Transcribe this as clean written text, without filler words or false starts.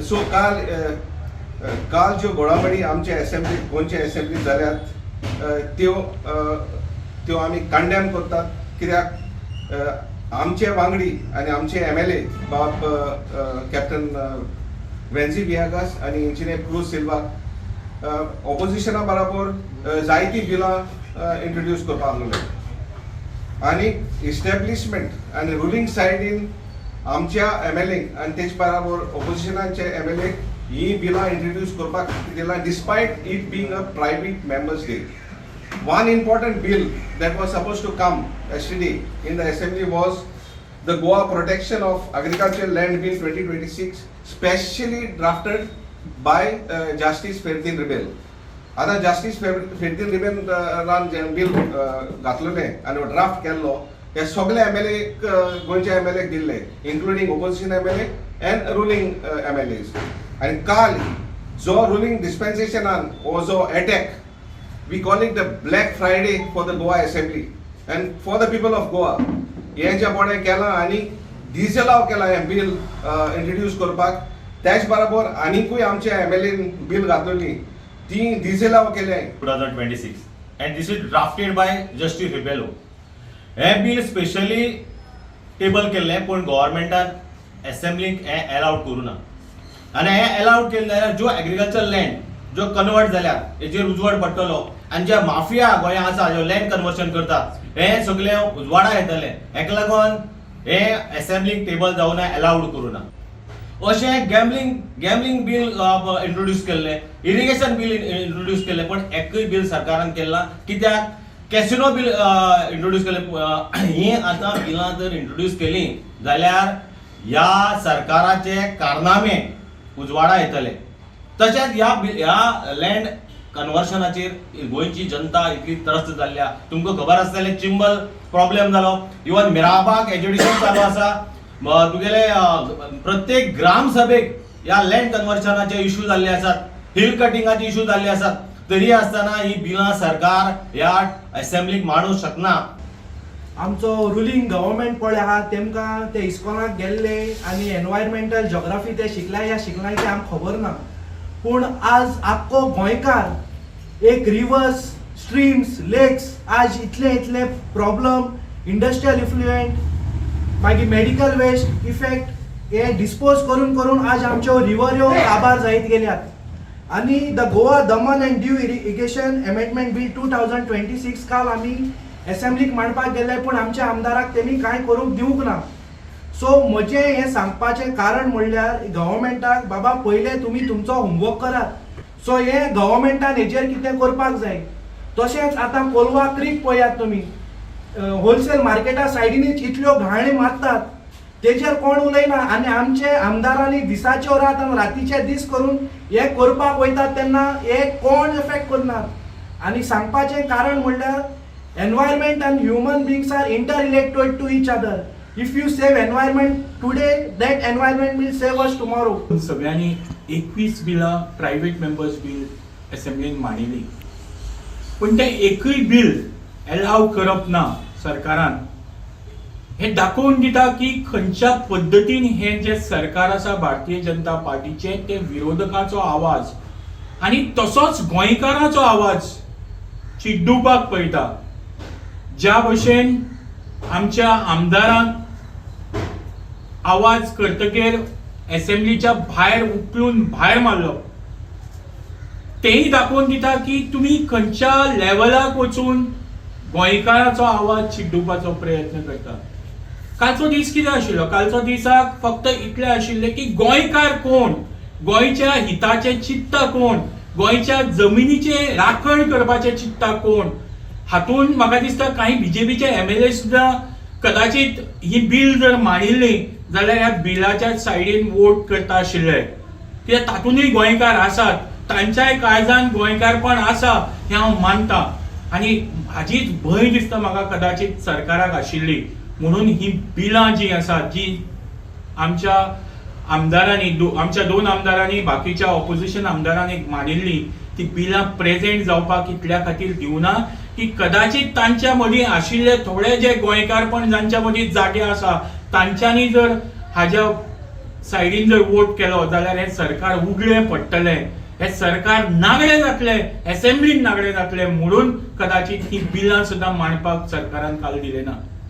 So काल ज्यो घोडामोडी आमच्या असेंब्ली गोंयचे असेंब्ली जाल्यात त्यो आमी कंडेम करतात. कित्याक आमचे वांगडी आनी आमचे MLA बाब कॅप्टन वेन्झी वियागास आनी इंजिनियर क्रूज सिल्वा ऑपोजिशना बरोबर जायती बिलां इंट्रोड्यूस करपाक लागले. आनी इस्टॅब्लिशमेंट आनी रुलींग सायडीन आमच्या MLA आनी तेच बरोबर ऑपोजिशनाचे MLA ही बिलां इंट्रोड्यूस करपाक दिला despite it being a private members day. One important bill that was supposed to come yesterday in the assembly was the Goa Protection of Agricultural Land Bill 2026, specially drafted by Justice Ferdinand Rebel. आता Justice Ferdinand Rebel ran bill घातलेले आनी draft केल्लो हे सगळे MLA गोंयचे MLA दिल्ले, including opposition MLA and ruling MLAs. आनी काल जो ruling dispensationan हो जो attack, we call it the Black Friday for the Goa Assembly and for the people of Goa. यांच्या पोडे केला आनी डिझेलाव केला हे बिल इंट्रोड्यूस करपाक. त्याच बरोबर आनीकूय आमचे MLA बिल घातलेली ती डिझेलाव केले 2026 and this is drafted by Justice Rebello. हे बिल स्पेशली टेबल केल्ले पण गव्हर्नमेंटान असेंब्लीक हे अलाउड करूं ना. आनी हे अलाउड केले जाल्यार जो एग्रीकल्चर लँड जो कन्वर्ट जाल्यार हेजेर उजवाड पडटलो आनी जे माफिया गोंया आसा जो लँड कन्वर्शन करतात हे सगळे उजवाडा येतले. हेका लागून हे असेंब्लीक टेबल जावन अलाउड करूं ना. अशें गॅमलिंग बिल इंट्रोड्यूस केल्ले, इरिगेशन बिल इंट्रोड्यूस केल्ले, पण एकूय बिल सरकारान केला. कित्याक कॅसिनो बिल इंट्रोड्यूस केले. ही आतां बिलां जर इंट्रोड्यूस केली जाल्यार ह्या सरकाराचे कारनामे उजवाडा येतले. तशेंच ह्या लँड कन्वर्शनाचेर गोंयची जनता इतली त्रस्त जाल्ल्या. तुमकां खबर आसतलें चिंबल प्रॉब्लेम जालो, इवन मिराबाग एज्युकेशन चालू आसा. तुगेले प्रत्येक ग्राम सभेक ह्या लँड कन्वर्शनाचे इश्यू जाल्ले आसात, हिल कटिंगाचे इश्यू जाल्ले आसात. तरी आसतना ही बिलां सरकार ह्या असेंब्लीक मांडूंक शकना. आमचो रुलींग गव्हर्नमेंट पळय आहा तेमकां ते इस्कॉलाक गेल्ले आनी एनवायरमेंटल जॉग्राफी ते शिकल्या या शिकना ते आमकां खबर ना. पूण आज आख्खो गोंयकार एक रिवर्स, स्ट्रीम्स, लेक्स आज इतले प्रॉब्लम, इंडस्ट्रियल इफ्लुएंट, मागीर मेडिकल वेस्ट इफेक्ट हे डिस्पोज करून आज आमच्यो रिवऱ्यो काबार जायत गेल्यात. आनी the Goa Daman and Diu irrigation amendment bill 2026 काल आमी असेंब्लीक मांडपाक गेले पण आमच्या आमदाराक तेमी कांय करूंक दिवंक ना. सो म्हजें हें सांगपाचें कारण म्हणल्यार गव्हर्नमेंटाक बाबा पयले तुमी तुमचो होमवर्क करात. सो हें गव्हर्नमेंटान हेजेर कितें करपाक जाय. तशेंच आतां कोलवा क्रीक पळयात तुमी, होलसेल मार्केटा सायडीनीच इतल्यो घाणी मारतात, तेजेर कोण उलयना. आनी आमचे आमदारांनी दिसाच्यो रात आनी रातीचे दीस करून हे करपाक वयतात तेन्ना हे कोण एफेक्ट करनात. आनी सांगपाचें कारण म्हणल्यार environment and human beings are interrelated to each other. If you save environment today, that environment will save us tomorrow. सगळ्यांनी 21 बिलां प्रायव्हेट मेंबर्स बिल असेंब्लीन मांडिल्ली, पण ते एकूय बिल अलाव करप ना सरकारान. हे दाखोवन दिता की खंयच्या पद्दतीन हे जे सरकार आसा भारतीय जनता पार्टीचे ते विरोधकाचो आवाज आनी तसोच गोंयकारांचो आवाज चिड्डुपाक पळयता. ज्या भशेन आमच्या आमदारांक आवाज करतकेर असेंब्लीच्या भायर उखलून भायर मारलो, तेही दाखोवन दिता की तुमी खंयच्या लेवलाक वचून गोंयकाराचो आवाज चिड्डुपाचो प्रयत्न करता. कालचो दीस कितें आशिल्लो? कालचो दिसाक फक्त इतलें आशिल्लें की गोंयकार कोण, गोंयच्या हिताचे चिंत्ता कोण, गोंयच्या जमिनीचे राखण करपाचे चिंत्ता कोण. हातून म्हाका दिसता काही बीजेपीचे MLA सुद्धा कदाचित ही बिल जर मांडिल्ली जाल्यार ह्या बिलाच्या सायडीन वोट करता आशिल्ले. कित्याक तातूंतय गोंयकार आसात, तांच्याय काळजान गोंयकारपण आसा हें हांव मानतां. आनी हाजीच भंय दिसता म्हाका कदाचित सरकाराक आशिल्ली. म्हणून ही बिलां जी आसात जी आमच्या आमदारांनी आमच्या 2 आमदारांनी बाकीच्या ऑपोजिशन आमदारांनी मांडिल्ली ती बिलां प्रेझेंट जावपाक इतल्या खातीर दिवना की कदाचित तांच्या मदीं आशिल्ले थोडे जे गोंयकारपण जांच्या मदीं जागे आसा तांच्यांनी जर हाज्या सायडीन जर वोट केलो जाल्यार हे सरकार उगडें पडटलें, हे सरकार नागडे जातले, असेंब्लीन नागडे जातले म्हणून कदाचित ही बिलां सुद्दां मांडपाक सरकारान काल दिले ना.